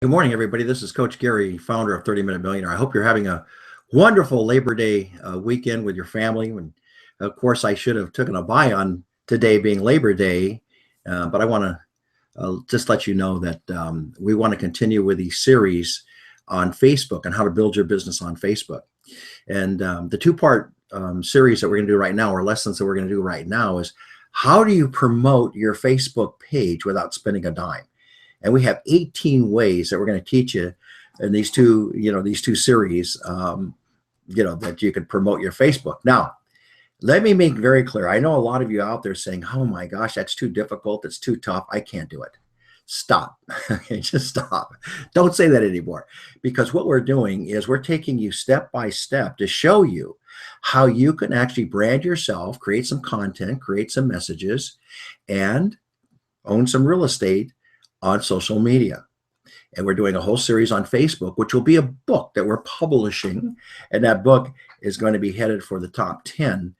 Good morning, everybody. This is Coach Gary, founder of 30 Minute Millionaire. I hope you're having a wonderful Labor Day weekend with your family. And of course, I should have taken a buy on today being Labor Day, but I want to just let you know that we want to continue with the series on Facebook and how to build your business on Facebook. And the two-part series that we're going to do right now, or lessons that we're going to do right now, is how do you promote your Facebook page without spending a dime? And we have 18 ways that we're going to teach you in these two series, that you can promote your Facebook. Now, let me make very clear. I know a lot of you out there saying, oh my gosh, that's too difficult. It's too tough. I can't do it. Stop. Okay, just stop. Don't say that anymore. Because what we're doing is we're taking you step by step to show you how you can actually brand yourself, create some content, create some messages, and own some real estate on social media. And we're doing a whole series on Facebook, which will be a book that we're publishing. And that book is going to be headed for the top 10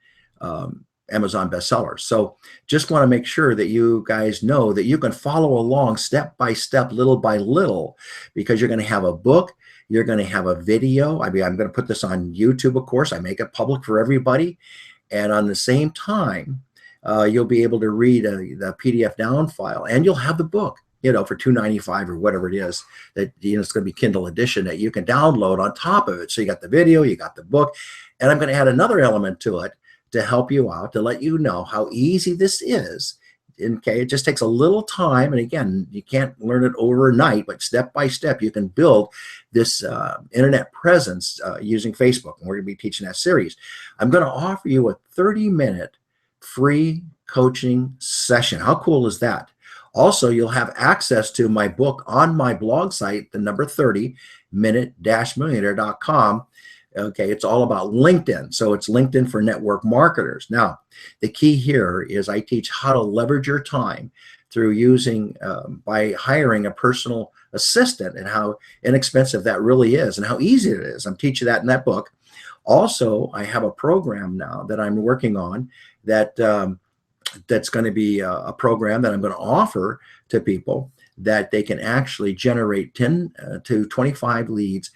Amazon bestsellers. So just want to make sure that you guys know that you can follow along step by step, little by little, because you're going to have a book, you're going to have a video. I mean, I'm going to put this on YouTube, of course. I make it public for everybody. And on the same time, you'll be able to read the PDF down file, and you'll have the book, for $2.95 or whatever it is that, it's going to be Kindle edition that you can download on top of it. So you got the video, you got the book, and I'm going to add another element to it to help you out, to let you know how easy this is. Okay, it just takes a little time. And again, you can't learn it overnight, but step by step, you can build this internet presence using Facebook. And we're going to be teaching that series. I'm going to offer you a 30-minute free coaching session. How cool is that? Also, you'll have access to my book on my blog site, the number 30minute-millionaire.com. Okay, it's all about LinkedIn. So it's LinkedIn for network marketers. Now, the key here is I teach how to leverage your time through using, by hiring a personal assistant, and how inexpensive that really is and how easy it is. I'm teaching that in that book. Also, I have a program now that I'm working on that that's going to be a program that I'm going to offer to people that they can actually generate 10 to 25 leads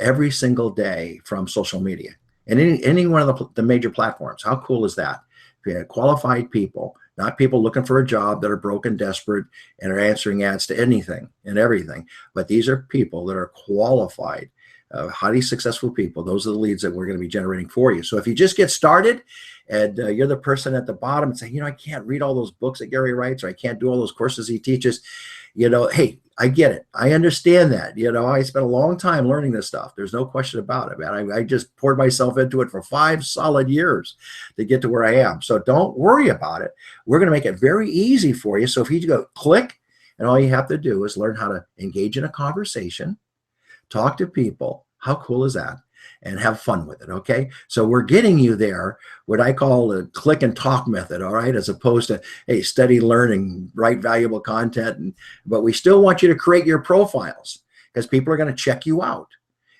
every single day from social media and any one of the major platforms. How cool is that? Qualified people, not people looking for a job that are broke and desperate and are answering ads to anything and everything, but these are people that are qualified, highly successful people. Those are the leads that we're going to be generating for you. So if you just get started and you're the person at the bottom and say, I can't read all those books that Gary writes, or I can't do all those courses he teaches, hey, I get it. I understand that. I spent a long time learning this stuff. There's no question about it, man. I just poured myself into it for 5 solid years to get to where I am. So don't worry about it. We're going to make it very easy for you. So if you go click, and all you have to do is learn how to engage in a conversation, talk to people. How cool is that? And have fun with it, okay? So we're getting you there, what I call the click and talk method, all right? As opposed to, hey, study, learning, write valuable content. But we still want you to create your profiles because people are going to check you out.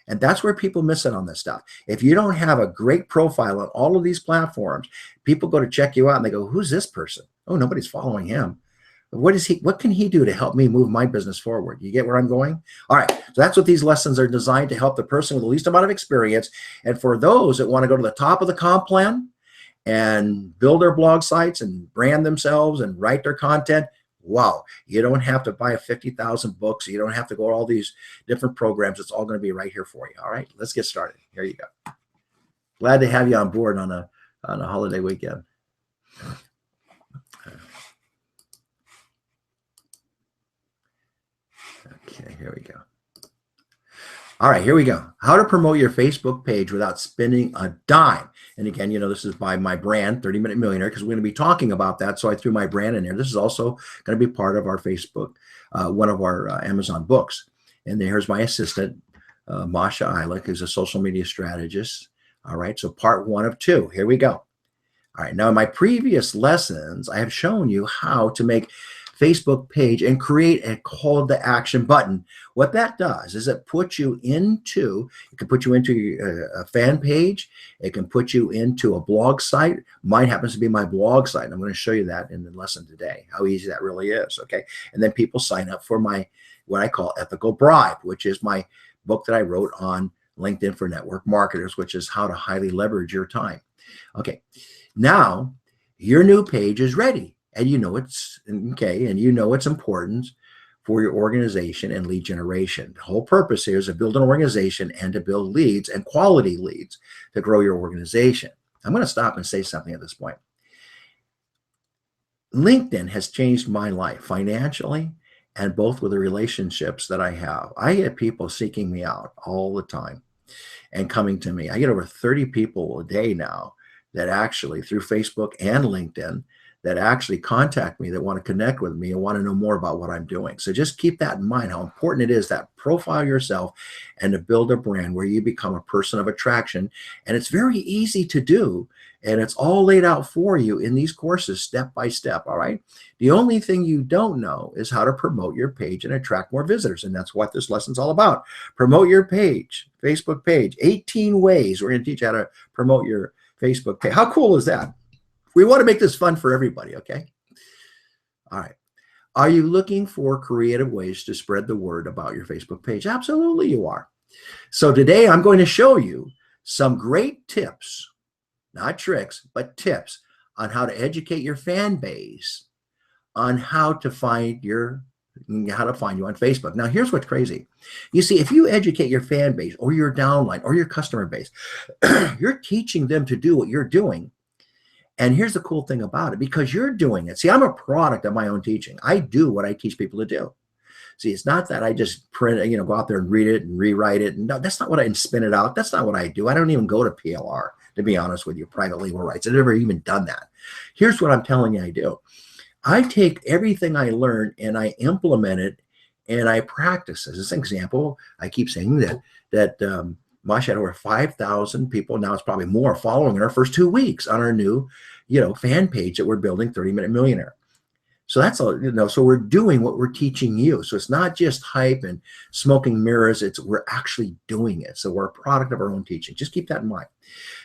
And that's where people miss it on this stuff. If you don't have a great profile on all of these platforms, people go to check you out and they go, who's this person? Oh, nobody's following him. What can he do to help me move my business forward? You get where I'm going? All right. So that's what these lessons are designed to help the person with the least amount of experience. And for those that want to go to the top of the comp plan and build their blog sites and brand themselves and write their content, wow, you don't have to buy 50,000 books. You don't have to go to all these different programs. It's all going to be right here for you. All right, let's get started. Here you go. Glad to have you on board on a holiday weekend. Okay, here we go. All right, here we go. How to promote your Facebook page without spending a dime. And again, this is by my brand, 30 Minute Millionaire, because we're going to be talking about that. So I threw my brand in there. This is also going to be part of our Facebook, one of our Amazon books. And here's my assistant, Masha Eilick, who's a social media strategist. All right, so part 1 of 2. Here we go. All right, now in my previous lessons, I have shown you how to make Facebook page and create a call to action button. What that does is it puts you into, it can put you into a fan page. It can put you into a blog site. Mine happens to be my blog site. And I'm going to show you that in the lesson today, how easy that really is. Okay. And then people sign up for my, what I call Ethical Bribe, which is my book that I wrote on LinkedIn for network marketers, which is how to highly leverage your time. Okay. Now your new page is ready. And you know it's okay, and you know it's important for your organization and lead generation. The whole purpose here is to build an organization and to build leads and quality leads to grow your organization. I'm going to stop and say something at this point. LinkedIn has changed my life financially and both with the relationships that I have. I get people seeking me out all the time and coming to me. I get over 30 people a day now that actually through Facebook and LinkedIn that actually contact me, that want to connect with me and want to know more about what I'm doing. So just keep that in mind, how important it is that profile yourself and to build a brand where you become a person of attraction. And it's very easy to do. And it's all laid out for you in these courses, step by step. All right. The only thing you don't know is how to promote your page and attract more visitors. And that's what this lesson's all about. Promote your page, Facebook page, 18 ways. We're going to teach you how to promote your Facebook page. How cool is that? We want to make this fun for everybody, okay? All right. Are you looking for creative ways to spread the word about your Facebook page? Absolutely you are. So today I'm going to show you some great tips, not tricks, but tips on how to educate your fan base on how to find you on Facebook. Now, here's what's crazy. You see, if you educate your fan base or your downline or your customer base, you're teaching them to do what you're doing. And here's the cool thing about it, because you're doing it. See, I'm a product of my own teaching. I do what I teach people to do. See, it's not that I just print it, go out there and read it and rewrite it. No, that's not what I spin it out. That's not what I do. I don't even go to PLR, to be honest with you, private legal rights. I've never even done that. Here's what I'm telling you I do. I take everything I learn and I implement it and I practice. As an example, I keep saying that Mosh had over 5,000 people. Now it's probably more following in our first 2 weeks on our new, fan page that we're building, 30-Minute Millionaire. So that's all, so we're doing what we're teaching you. So it's not just hype and smoking mirrors. We're actually doing it. So we're a product of our own teaching. Just keep that in mind.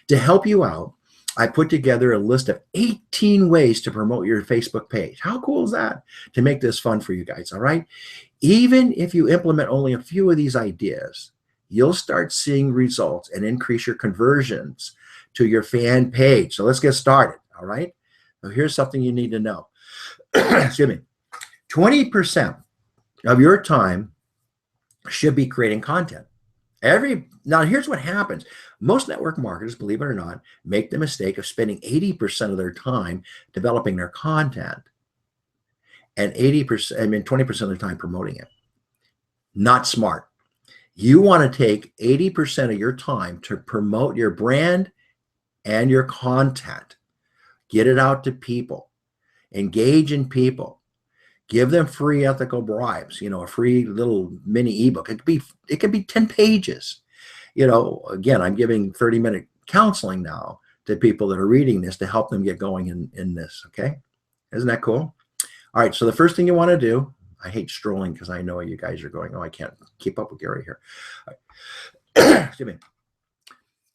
To help you out, I put together a list of 18 ways to promote your Facebook page. How cool is that? To make this fun for you guys. All right. Even if you implement only a few of these ideas, you'll start seeing results and increase your conversions to your fan page. So let's get started. All right. So here's something you need to know. Excuse me. 20% of your time should be creating content. Now here's what happens. Most network marketers, believe it or not, make the mistake of spending 80% of their time developing their content and 20% of their time promoting it. Not smart. You want to take 80% of your time to promote your brand and your content. Get it out to people. Engage in people. Give them free ethical bribes, a free little mini ebook. It could be 10 pages. Again, I'm giving 30-minute counseling now to people that are reading this to help them get going in this, okay? Isn't that cool? All right, so the first thing you want to do, I hate strolling because I know you guys are going, oh, I can't keep up with Gary here. All right. Excuse me.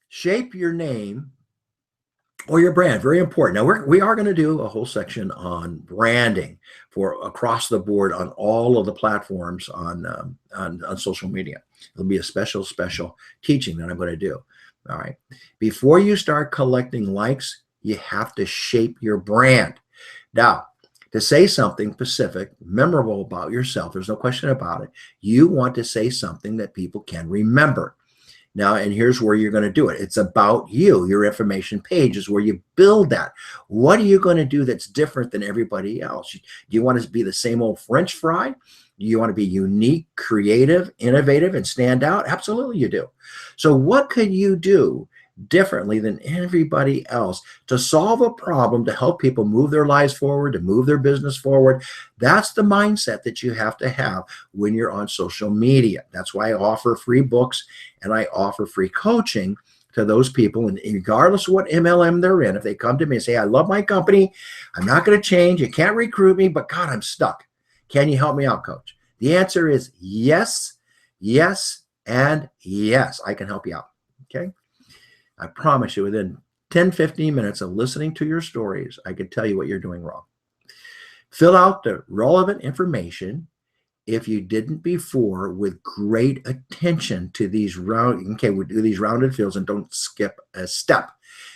Shape your name or your brand, very important. Now we are going to do a whole section on branding for across the board on all of the platforms on social media. It'll be a special teaching that I'm going to do. All right. Before you start collecting likes, you have to shape your brand. Now, to say something specific, memorable about yourself, there's no question about it. You want to say something that people can remember. Now, and here's where you're going to do it. It's about you. Your information page is where you build that. What are you going to do that's different than everybody else? Do you want to be the same old French fry? Do you want to be unique, creative, innovative, and stand out? Absolutely you do. So what could you do differently than everybody else to solve a problem, to help people move their lives forward, to move their business forward? That's the mindset that you have to have when you're on social media. That's why I offer free books and I offer free coaching to those people. And regardless of what MLM they're in, if they come to me and say, I love my company, I'm not going to change, you can't recruit me, but God, I'm stuck. Can you help me out, coach? The answer is yes, yes, and yes. I can help you out. Okay. I promise you, within 10, 15 minutes of listening to your stories, I can tell you what you're doing wrong. Fill out the relevant information if you didn't before with great attention to these we do these rounded fields and don't skip a step.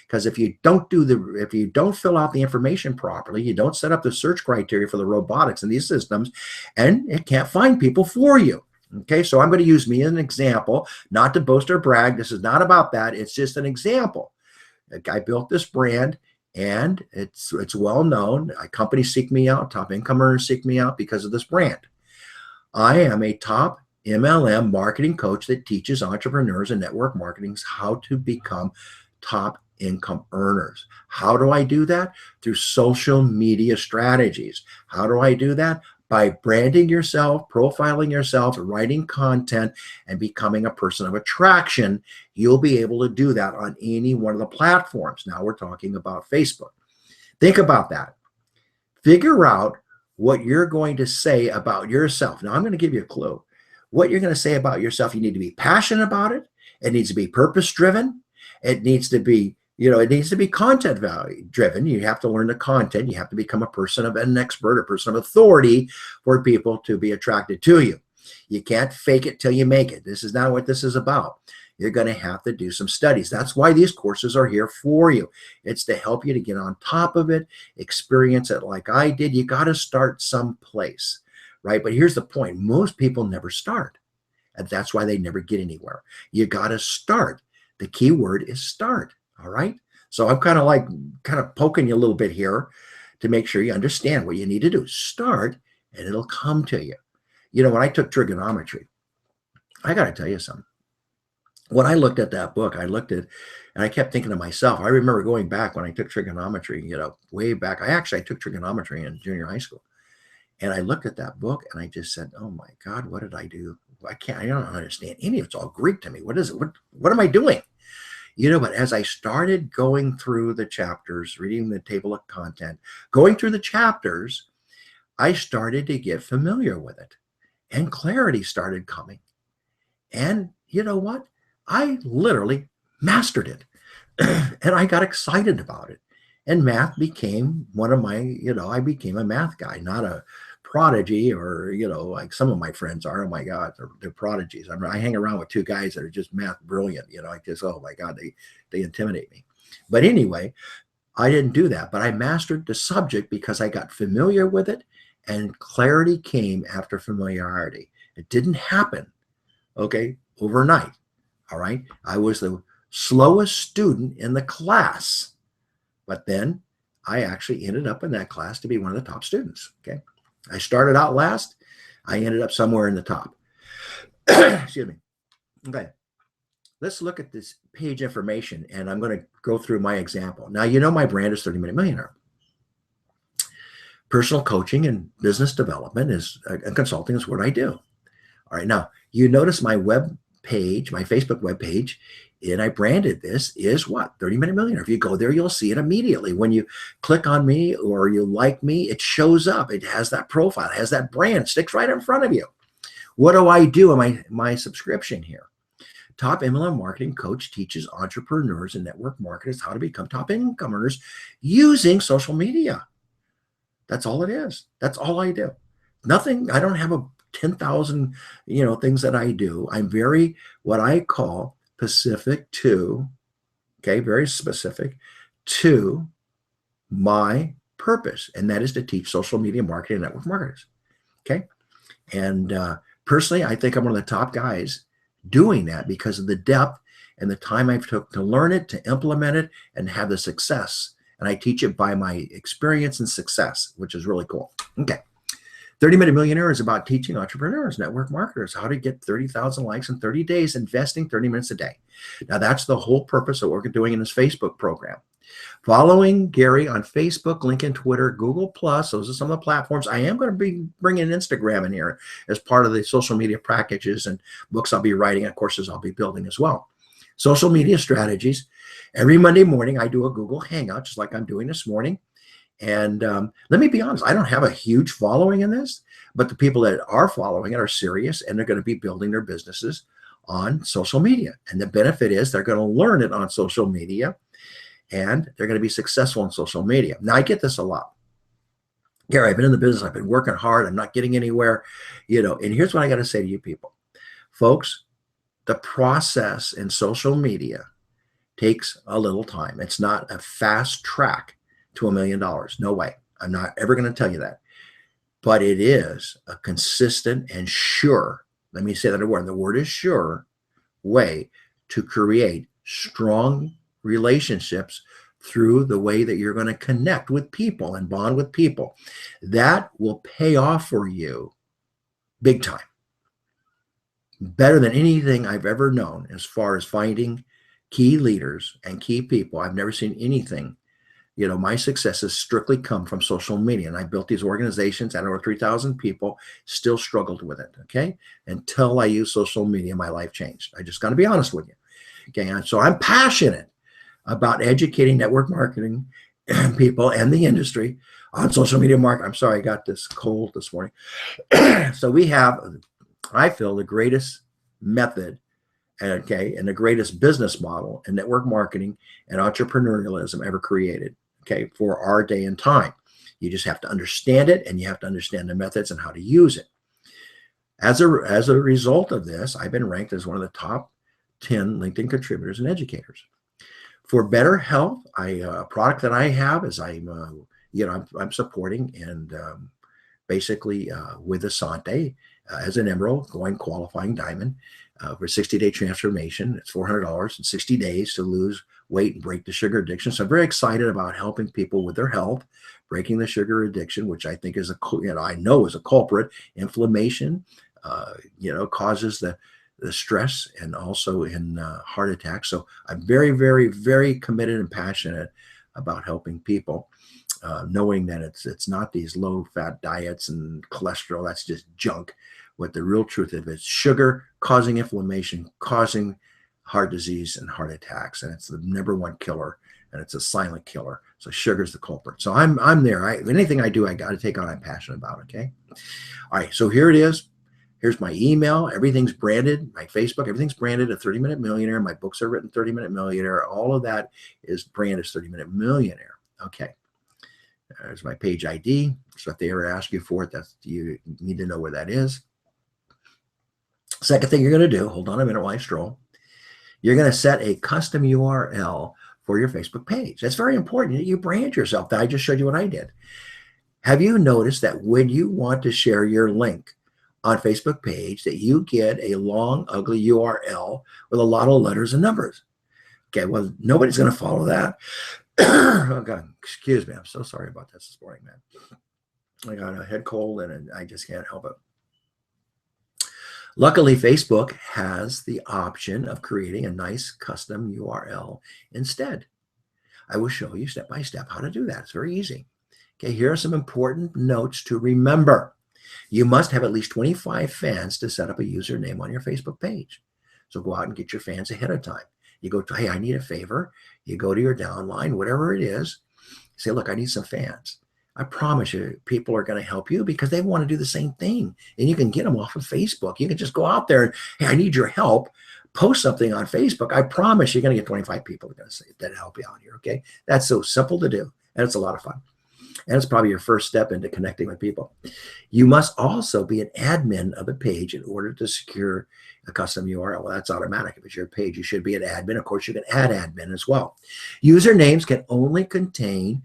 Because if you don't fill out the information properly, you don't set up the search criteria for the robotics in these systems, and it can't find people for you. Okay, so I'm going to use me as an example, not to boast or brag. This is not about that. It's just an example. A guy built this brand, and it's well known. Companies seek me out, top income earners seek me out because of this brand. I am a top MLM marketing coach that teaches entrepreneurs and network marketing how to become top income earners. How do I do that? Through social media strategies. How do I do that? By branding yourself, profiling yourself, writing content, and becoming a person of attraction. You'll be able to do that on any one of the platforms. Now we're talking about Facebook. Think about that. Figure out what you're going to say about yourself. Now I'm going to give you a clue. What you're going to say about yourself, you need to be passionate about it. It needs to be purpose-driven. It needs to be it needs to be content value driven. You have to learn the content. You have to become an expert, a person of authority for people to be attracted to you. You can't fake it till you make it. This is not what this is about. You're going to have to do some studies. That's why these courses are here for you. It's to help you to get on top of it, experience it like I did. You got to start someplace, right? But here's the point. Most people never start, and that's why they never get anywhere. You got to start. The key word is start. All right. So I'm kind of poking you a little bit here to make sure you understand what you need to do. Start, and it'll come to you. When I took trigonometry, I got to tell you something. When I looked at that book, and I kept thinking to myself, I remember going back when I took trigonometry, way back. I took trigonometry in junior high school. And I looked at that book and I just said, oh my God, what did I do? I don't understand any of it. It's all Greek to me. What is it? What am I doing? But as I started going through the chapters, reading the table of content, going through the chapters, I started to get familiar with it, and clarity started coming. And you know what? I literally mastered it, and I got excited about it. And math became one of my, I became a math guy, not a prodigy or, like some of my friends are. Oh my God, they're prodigies. I hang around with two guys that are just math brilliant, oh my God, they intimidate me. But anyway, I didn't do that, but I mastered the subject because I got familiar with it, and clarity came after familiarity. It didn't happen, overnight. All right. I was the slowest student in the class, but then I actually ended up in that class to be one of the top students. Okay. I started out last. I ended up somewhere in the top. Excuse me. Okay. Let's look at this page information, and I'm going to go through my example. Now, my brand is 30-Minute Millionaire. Personal coaching and business development and consulting is what I do. All right. Now, you notice my web page, my Facebook web page, and I branded this is what? 30-Minute Millionaire. If you go there, you'll see it immediately. When you click on me or you like me, it shows up. It has that profile. It has that brand. Sticks right in front of you. What do I do in my subscription here? Top MLM Marketing Coach teaches entrepreneurs and network marketers how to become top income earners using social media. That's all it is. That's all I do. Nothing. I don't have a 10,000, things that I do. I'm very, what I call specific to, very specific to my purpose. And that is to teach social media marketing and network marketers. Okay. And personally, I think I'm one of the top guys doing that because of the depth and the time I've took to learn it, to implement it, and have the success. And I teach it by my experience and success, which is really cool. Okay. 30-Minute Millionaire is about teaching entrepreneurs, network marketers, how to get 30,000 likes in 30 days, investing 30 minutes a day. Now, that's the whole purpose of what we're doing in this Facebook program. Following Gary on Facebook, LinkedIn, Twitter, Google+, those are some of the platforms. I am going to be bringing Instagram in here as part of the social media packages and books I'll be writing and courses I'll be building as well. Social media strategies. Every Monday morning, I do a Google Hangout, just like I'm doing this morning. And let me be honest, I don't have a huge following in this, but the people that are following it are serious, and they're going to be building their businesses on social media. And the benefit is they're going to learn it on social media, and they're going to be successful on social media. Now, I get this a lot. Gary, I've been in the business, I've been working hard, I'm not getting anywhere, and here's what I got to say to you people. Folks, the process in social media takes a little time. It's not a fast track to $1 million. No way. I'm not ever going to tell you that. But it is a consistent and sure, let me say that word, the word is sure, way to create strong relationships through the way that you're going to connect with people and bond with people. That will pay off for you big time. Better than anything I've ever known as far as finding key leaders and key people. I've never seen anything. My success has strictly come from social media. And I built these organizations at over 3,000 people, still struggled with it. Okay. Until I used social media, my life changed. I just got to be honest with you. Okay. And so I'm passionate about educating network marketing people and the industry on social media marketing. I'm sorry, I got this cold this morning. So we have, I feel, the greatest method, and the greatest business model in network marketing and entrepreneurialism ever created, for our day and time. You just have to understand it, and you have to understand the methods and how to use it. As a result of this, I've been ranked as one of the top 10 LinkedIn contributors and educators. For better health, a product that I have is I'm supporting, and basically with Asante as an emerald, going qualifying diamond for 60-day transformation. It's $400 in 60 days to lose weight and break the sugar addiction. So I'm very excited about helping people with their health, breaking the sugar addiction, which I think is I know is a culprit. Inflammation, causes the stress, and also in heart attacks. So I'm very, very, very committed and passionate about helping people, knowing that it's not these low-fat diets and cholesterol. That's just junk. What the real truth of it is, sugar causing inflammation, causing heart disease and heart attacks, and it's the number one killer, and it's a silent killer. So sugar's the culprit. So I'm there. Anything I do, I got to take on. I'm passionate about. Okay. All right. So here it is. Here's my email. Everything's branded. My Facebook, everything's branded a 30-Minute Millionaire. My books are written 30-Minute Millionaire. All of that is branded as 30-Minute Millionaire. Okay. There's my page ID. So if they ever ask you for it, you need to know where that is. Second thing you're going to do, hold on a minute while I stroll. You're going to set a custom URL for your Facebook page. That's very important that you brand yourself. I just showed you what I did. Have you noticed that when you want to share your link on Facebook page, that you get a long, ugly URL with a lot of letters and numbers? Okay, well, nobody's going to follow that. Oh, God, excuse me. I'm so sorry about this morning, man. I got a head cold, and I just can't help it. Luckily, Facebook has the option of creating a nice custom URL instead. I will show you step by step how to do that. It's very easy. Okay, here are some important notes to remember. You must have at least 25 fans to set up a username on your Facebook page. So go out and get your fans ahead of time. You go to, hey, I need a favor. You go to your downline, whatever it is. Say, look, I need some fans. I promise you, people are going to help you because they want to do the same thing. And you can get them off of Facebook. You can just go out there and, hey, I need your help. Post something on Facebook. I promise you're going to get 25 people that are going to say that help you out here. Okay. That's so simple to do. And it's a lot of fun. And it's probably your first step into connecting with people. You must also be an admin of a page in order to secure a custom URL. Well, that's automatic. If it's your page, you should be an admin. Of course, you can add admin as well. Usernames can only contain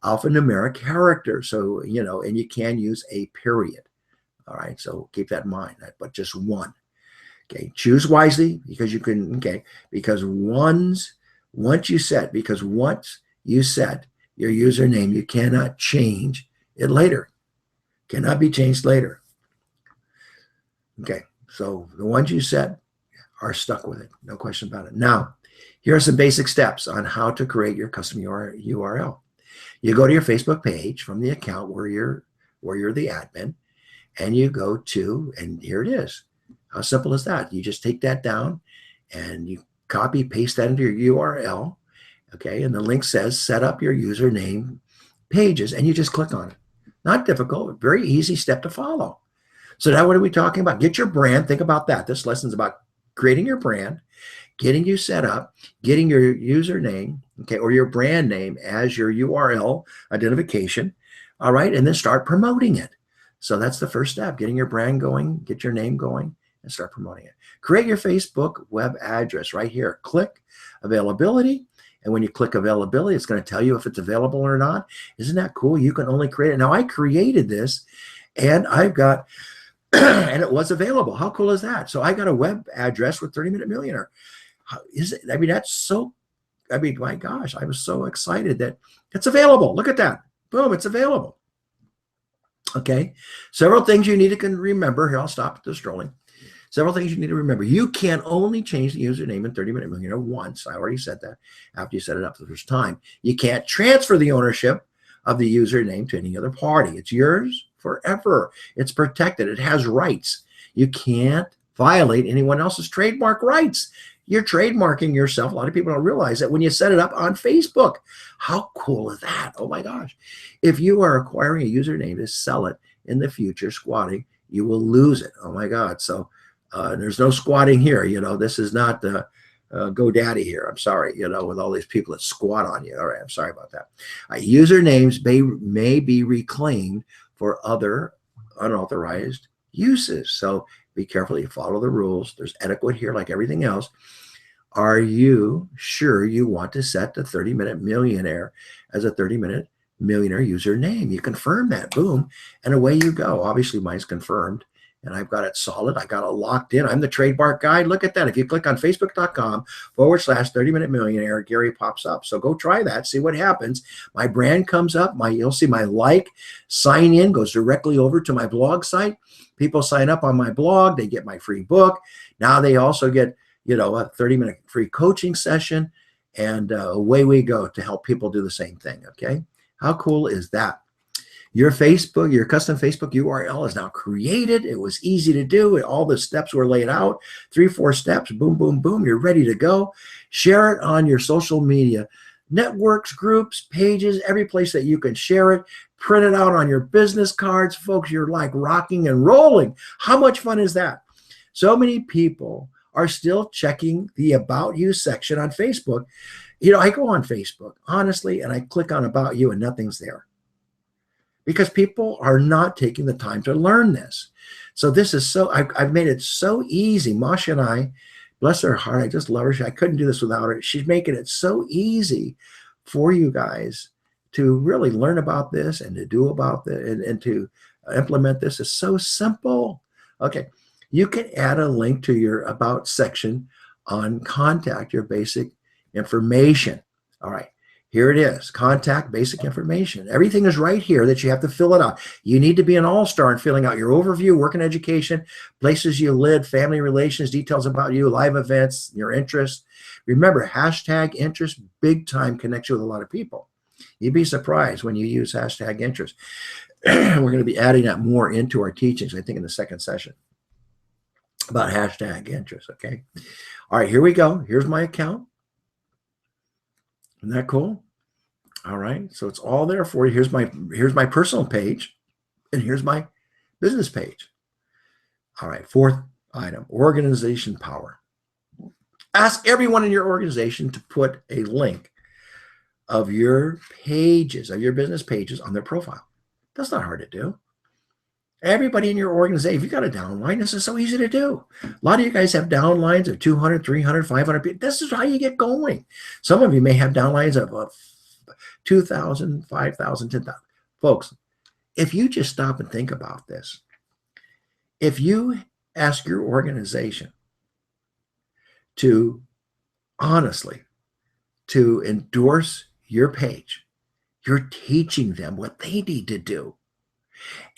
alphanumeric characters. So, and you can use a period. All right. So keep that in mind, but just one. Okay. Choose wisely because you can, because once you set your username, you cannot change it later. Cannot be changed later. Okay. So the ones you set are stuck with it. No question about it. Now, here are some basic steps on how to create your custom URL. You go to your Facebook page from the account where you're the admin, and you go to, and here it is. How simple is that? You just take that down and you copy, paste that into your URL. Okay. And the link says, set up your username pages, and you just click on it. Not difficult, very easy step to follow. So now what are we talking about? Get your brand. Think about that. This lesson's about creating your brand, getting you set up, getting your username, okay, or your brand name as your URL identification, all right, and then start promoting it. So that's the first step, getting your brand going, get your name going, and start promoting it. Create your Facebook web address right here. Click availability. And when you click availability, it's going to tell you if it's available or not. Isn't that cool? You can only create it. Now, I created this, and I've got, and it was available. How cool is that? So I got a web address with 30 Minute Millionaire. How is it? I mean, that's so, I mean, my gosh, I was so excited that it's available. Look at that. Boom, it's available. Okay. Several things you need to remember. Here, I'll stop the strolling. Several things you need to remember. You can only change the username in 30 Minute Millionaire once. I already said that after you set it up the first time. You can't transfer the ownership of the username to any other party. It's yours forever. It's protected. It has rights. You can't violate anyone else's trademark rights. You're trademarking yourself. A lot of people don't realize that when you set it up on Facebook. How cool is that? Oh my gosh. If you are acquiring a username to sell it in the future, squatting, you will lose it. Oh my God. So there's no squatting here. You know, this is not GoDaddy here. I'm sorry, you know, with all these people that squat on you. All right, I'm sorry about that. Usernames may be reclaimed for other unauthorized uses. So be careful. You follow the rules. There's etiquette here like everything else. Are you sure you want to set the 30 Minute Millionaire as a 30 Minute Millionaire username? You confirm that. Boom. And away you go. Obviously, mine's confirmed. And I've got it solid. I got it locked in. I'm the trademark guy. Look at that. If you click on facebook.com/30 Minute Millionaire, Gary pops up. So go try that. See what happens. My brand comes up. You'll see my sign in goes directly over to my blog site. People sign up on my blog. They get my free book. Now they also get, you know, a 30-minute free coaching session. And away we go to help people do the same thing. Okay. How cool is that? Your Facebook, your custom Facebook URL is now created. It was easy to do. All the steps were laid out. 3-4 steps. Boom, boom, boom. You're ready to go. Share it on your social media networks, groups, pages, every place that you can share it. Print it out on your business cards. Folks, you're like rocking and rolling. How much fun is that? So many people are still checking the About You section on Facebook. You know, I go on Facebook, honestly, and I click on About You and nothing's there. Because people are not taking the time to learn this. So this is so, I've made it so easy. Masha and I, bless her heart, I just love her. I couldn't do this without her. She's making it so easy for you guys to really learn about this and to do about this and to implement this. It's so simple. Okay, you can add a link to your About section on Contact, your basic information. All right. Here it is, contact, basic information. Everything is right here that you have to fill it out. You need to be an all-star in filling out your overview, work and education, places you live, family relations, details about you, live events, your interests. Remember, hashtag interest big time connects you with a lot of people. You'd be surprised when you use hashtag interest. We're going to be adding that more into our teachings, I think, in the second session about hashtag interest, okay? All right, here we go. Here's my account. Isn't that cool? All right, so it's all there for you. Here's my personal page, and here's my business page. All right, fourth item, organization power. Ask everyone in your organization to put a link of your pages, of your business pages on their profile. That's not hard to do. Everybody in your organization, if you got a downline, this is so easy to do. A lot of you guys have downlines of 200, 300, 500 people. This is how you get going. Some of you may have downlines of 2,000, 5,000, 10,000. Folks, if you just stop and think about this, if you ask your organization to honestly to endorse your page, you're teaching them what they need to do.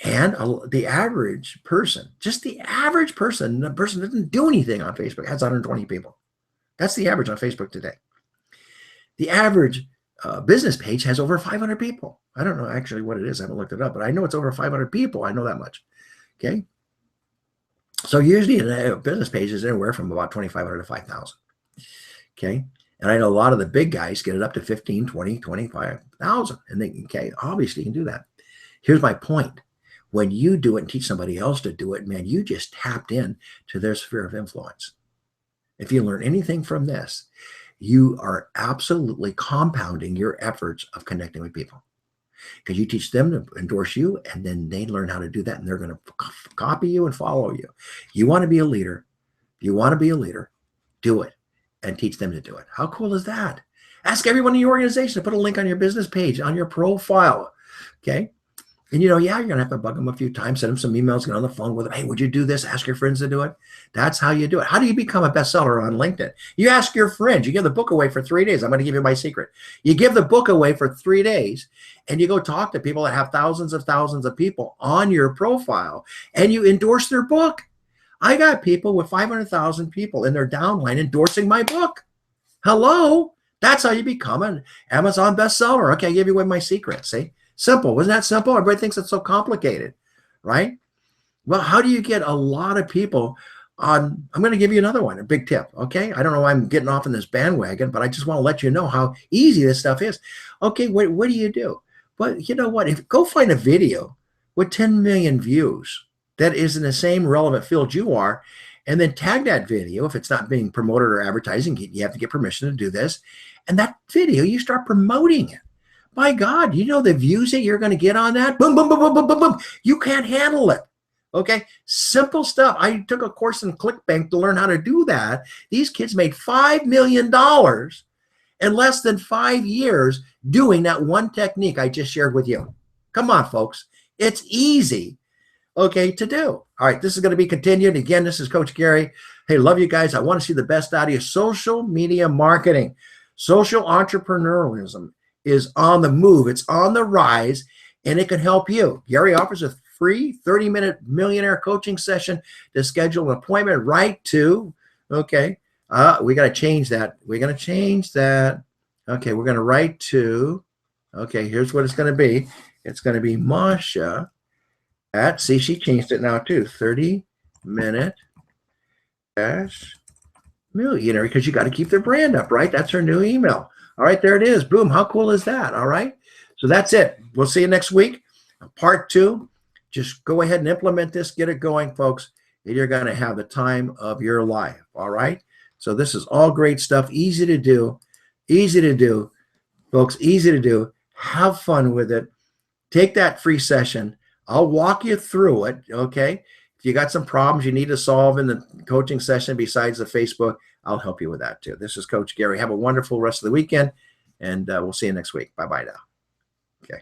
And the average person, just the average person, the person that doesn't do anything on Facebook, has 120 people. That's the average on Facebook today. The average business page has over 500 people. I don't know actually what it is. I haven't looked it up, but I know it's over 500 people. I know that much. Okay. So usually a business page is anywhere from about 2,500 to 5,000. Okay. And I know a lot of the big guys get it up to 15, 20, 25,000. And they, okay, obviously you can do that. Here's my point. When you do it and teach somebody else to do it, man, you just tapped in to their sphere of influence. If you learn anything from this, you are absolutely compounding your efforts of connecting with people, because you teach them to endorse you, and then they learn how to do that, and they're going to copy you and follow you. You want to be a leader. You want to be a leader, do it and teach them to do it. How cool is that? Ask everyone in your organization to put a link on your business page, on your profile. Okay. And yeah, you're going to have to bug them a few times, send them some emails, get on the phone with them. Hey, would you do this? Ask your friends to do it. That's how you do it. How do you become a bestseller on LinkedIn? You ask your friends. You give the book away for 3 days. I'm going to give you my secret. You give the book away for 3 days, and you go talk to people that have thousands of people on your profile, and you endorse their book. I got people with 500,000 people in their downline endorsing my book. Hello? That's how you become an Amazon bestseller. Okay, I give you away my secret. See? Simple. Wasn't that simple? Everybody thinks it's so complicated, right? Well, how do you get a lot of people on? I'm going to give you another one, a big tip, okay? I don't know why I'm getting off in this bandwagon, but I just want to let you know how easy this stuff is. Okay, what do you do? Well, you know what? Go find a video with 10 million views that is in the same relevant field you are, and then tag that video. If it's not being promoted or advertising, you have to get permission to do this. And that video, you start promoting it. My God, you know the views that you're going to get on that? Boom, boom, boom, boom, boom, boom, boom. You can't handle it. Okay, simple stuff. I took a course in ClickBank to learn how to do that. These kids made $5 million in less than 5 years doing that one technique I just shared with you. Come on, folks. It's easy, okay, to do. All right, this is going to be continued. Again, this is Coach Gary. Hey, love you guys. I want to see the best out of you. Social media marketing, social entrepreneurialism is on the move. It's on the rise, and it can help you. Gary offers a free 30-minute millionaire coaching session to schedule an appointment right to, okay, we got to change that. We're going to change that. Okay, we're going to write to, okay, here's what it's going to be. It's going to be Masha at, see, she changed it now too, 30-minute millionaire, because you got to keep their brand up, right? That's her new email. All right, there it is. Boom. How cool is that? All right. So that's it. We'll see you next week. Part 2. Just go ahead and implement this. Get it going, folks. And you're going to have the time of your life. All right. So this is all great stuff. Easy to do. Easy to do, folks. Easy to do. Have fun with it. Take that free session. I'll walk you through it. Okay. If you got some problems you need to solve in the coaching session besides the Facebook, I'll help you with that too. This is Coach Gary. Have a wonderful rest of the weekend, and we'll see you next week. Bye-bye now. Okay.